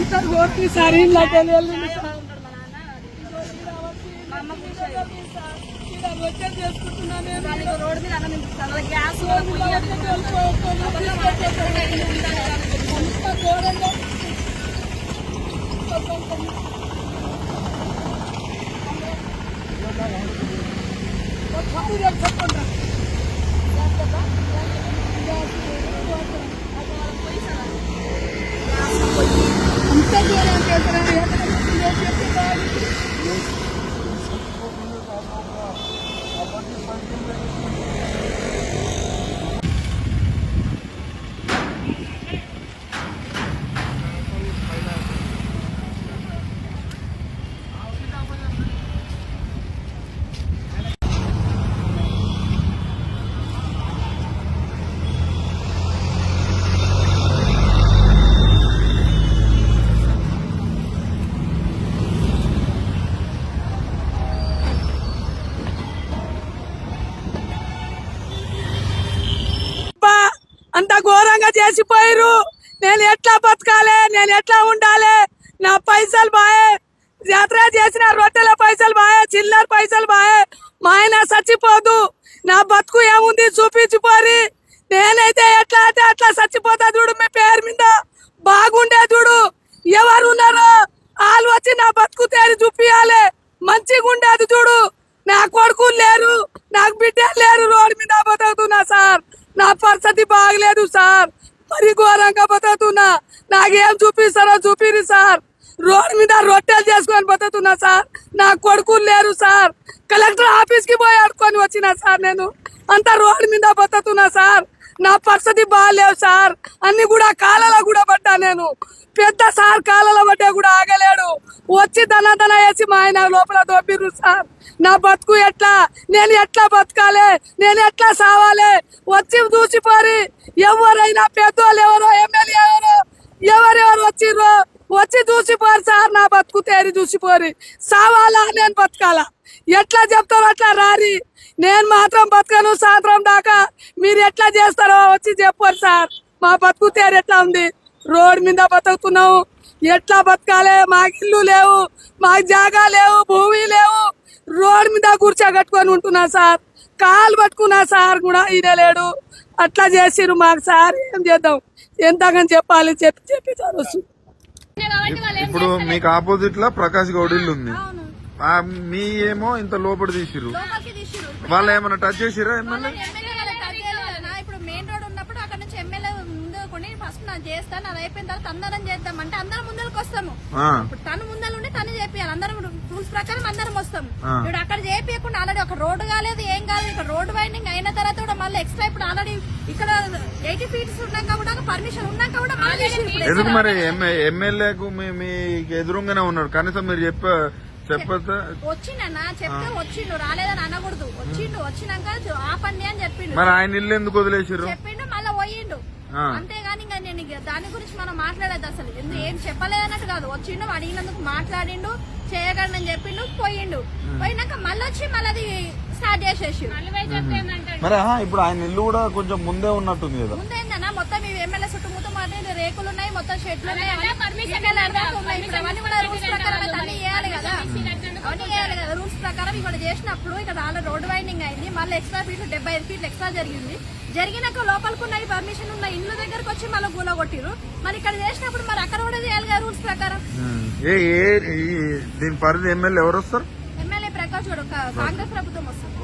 అంతా road sir ఇళ్ళకి వెళ్ళి రోడ్డు మీద అన్నం గ్యాస్ అంతా దూరం చేస్తారు. అంత ఘోరంగా చేసిపోయారు. నేను ఎట్లా బతకాలి, నేను ఎట్లా ఉండాలి? నా పైసలు బాయే, యాత్ర చేసిన రొట్టెల పైసలు బాయే, చిల్లర పైసలు బాయే. మా ఆయన చచ్చిపోదు, నా బతుకు ఏముంది చూపించిపోరి. నేనైతే ఎట్లా అంటే అట్లా చచ్చిపోతా చూడు. మీ పేరు మీద బాగుండే చూడు. ఎవరు ఉన్నారో వాళ్ళు వచ్చి నా బతుకు తేరి చూపియాలి. మంచిగా ఉండేది చూడు. నా కొడుకులు లేరు, నాకు బిడ్డలు లేరు. రోడ్డు మీద బతుకుతున్నా సార్. నా పరిస్థితి బాగలేదు సార్. మరి ఘోరంగా బతుకుతున్నా. నాకేం చూపిస్తారో చూపిరి సార్. రోడ్డు మీద రొట్టెలు చేసుకొని బతుకుతున్నా సార్. నా కొడుకులు లేరు సార్. కలెక్టర్ ఆఫీస్ కి పోయి ఆడుకొని వచ్చినా సార్. నేను అంతా రోడ్డు మీద బతుకుతున్నా సార్. నా పరిస్థితి బాగాలేవు సార్. అన్ని కూడా కాలలో కూడా పడ్డా. నేను పెద్ద సార్ కాలలో పడ్డా కూడా ఆగలేడు. వచ్చి దన వేసి మా ఆయన లోపల దోపిర్రు సార్. నా బతుకు ఎట్లా, నేను ఎట్లా బతకాలి, నేను ఎట్లా సావాలి? వచ్చి చూసిపోరి. ఎవరైనా పెద్దోళ్ళు ఎవరో, ఎమ్మెల్యే ఎవరెవరు వచ్చిర్రో వచ్చి చూసిపోరు సార్. నా బతుకు తేరి చూసిపోరి. సావాలా, నేను బతకాలా? ఎట్లా చెప్తారో అట్లా రారి. నేను మాత్రం బతకను సాయంత్రం దాకా. మీరు ఎట్లా చేస్తారో వచ్చి చెప్పారు సార్. మా బతుకు తేరు ఎట్లా ఉంది? రోడ్డు మీద బతుకుతున్నావు. ఎట్లా బతకాలి? మాకు ఇల్లు లేవు, మాకు జాగా లేవు, భూమి లేవు. రోడ్డు మీద కూర్చోగట్టుకొని ఉంటున్నా సార్. కాలు పట్టుకున్నా సార్ కూడా ఈయనలేడు. అట్లా చేసిరు మాకు సార్. ఏం చేద్దాం? ఎంతగాని చెప్పాలి? చెప్పి చదువు. ఇప్పుడు మీకు ఆపోజిట్ లా ప్రకాష్ గౌడ్ ఇల్లు ఉంది. మీ ఏమో ఇంత లోపలి తీసిరు. వాళ్ళు ఏమన్నా టచ్ చేసిరా? ఎమ్మెల్యే ఇప్పుడు మెయిన్ రోడ్ ఉన్నప్పుడు అక్కడ నుంచి ఎమ్మెల్యే ముందు కొని ఫస్ట్ నాకు చేస్తాను. అది అయిపోయిన తర్వాత అందరం చేద్దాం అంటే అందరం ముందరకు వస్తాము. తను ముందర ఉండి తను చేపియాలి. అందరం రూల్స్ ప్రకారం అందరం వస్తాము. ఇప్పుడు అక్కడ చేపియకుండా ఆల్రెడీ ఒక రోడ్డు కాలేదు, ఏం కాలేదు. ఇక్కడ రోడ్డు వైండింగ్ అయిన తర్వాత కూడా మళ్ళీ ఎక్స్ట్రా ఇప్పుడు ఆల్రెడీ ఇక్కడ 80 ఫీట్స్ ఉన్నాక కూడా పర్మిషన్ ఉన్నాక కూడా ఎందుకు మరి ఎమ్మెల్యేకు మీకు ఎదురుగానే ఉన్నాడు. కనీసం మీరు చెప్పొద్దా? వచ్చిండన్నా చెప్తే వచ్చిండు, రాలేదని అనకూడదు. వచ్చిండు, వచ్చినాక ఆపండి అని చెప్పిండు. మరి ఆయన ఇల్లు ఎందుకు వదిలేసారు? చెప్పిండు, మళ్ళీ పోయిండు. అంతేగాని ఇంకా నేను దాని గురించి మనం మాట్లాడేది అసలు ఏం చెప్పలేదన్నట్టు కాదు. వచ్చిండు, అడిగినందుకు మాట్లాడిండు, చేయగలనని చెప్పిండు, పోయిండు. పోయినాక మళ్ళీ వచ్చి మళ్ళీ స్టార్ట్ చేసేసి. మరి ఇప్పుడు ఆయన ఇల్లు కూడా కొంచెం ముందే ఉన్నట్టుంది కదా? ముందేందన్నా మొత్తం ఈ ఎమ్మెల్యే చుట్టుముట్టు రేకులు ఉన్నాయి, మొత్తం షెట్లు ఉన్నాయి. అవన్నీ కూడా రూల్స్ ప్రకారం అన్ని చేయాలి కదా. అవన్నీ చేయాలి కదా రూల్స్ ప్రకారం. ఇక్కడ చేసినప్పుడు ఇక్కడ ఆల్రెడీ రోడ్డు వైండింగ్ అయింది. మళ్ళీ ఎక్స్ట్రా ఫీట్లు 75 ఫీట్లు ఎక్స్ట్రా జరిగింది. జరిగినాక లోపలికి ఉన్నాయి పర్మిషన్ ఉన్న ఇల్లు దగ్గరకు వచ్చి మళ్ళీ గూల కొట్టిరు. మరి ఇక్కడ చేసినప్పుడు మరి అక్కడ కూడా చేయాలి కదా రూల్స్ ప్రకారం. దీని పరిధి ఎమ్మెల్యే ఎవరు వస్తారు? ఎమ్మెల్యే ప్రకాష్ గౌడ్, కాంగ్రెస్ ప్రభుత్వం వస్తుంది.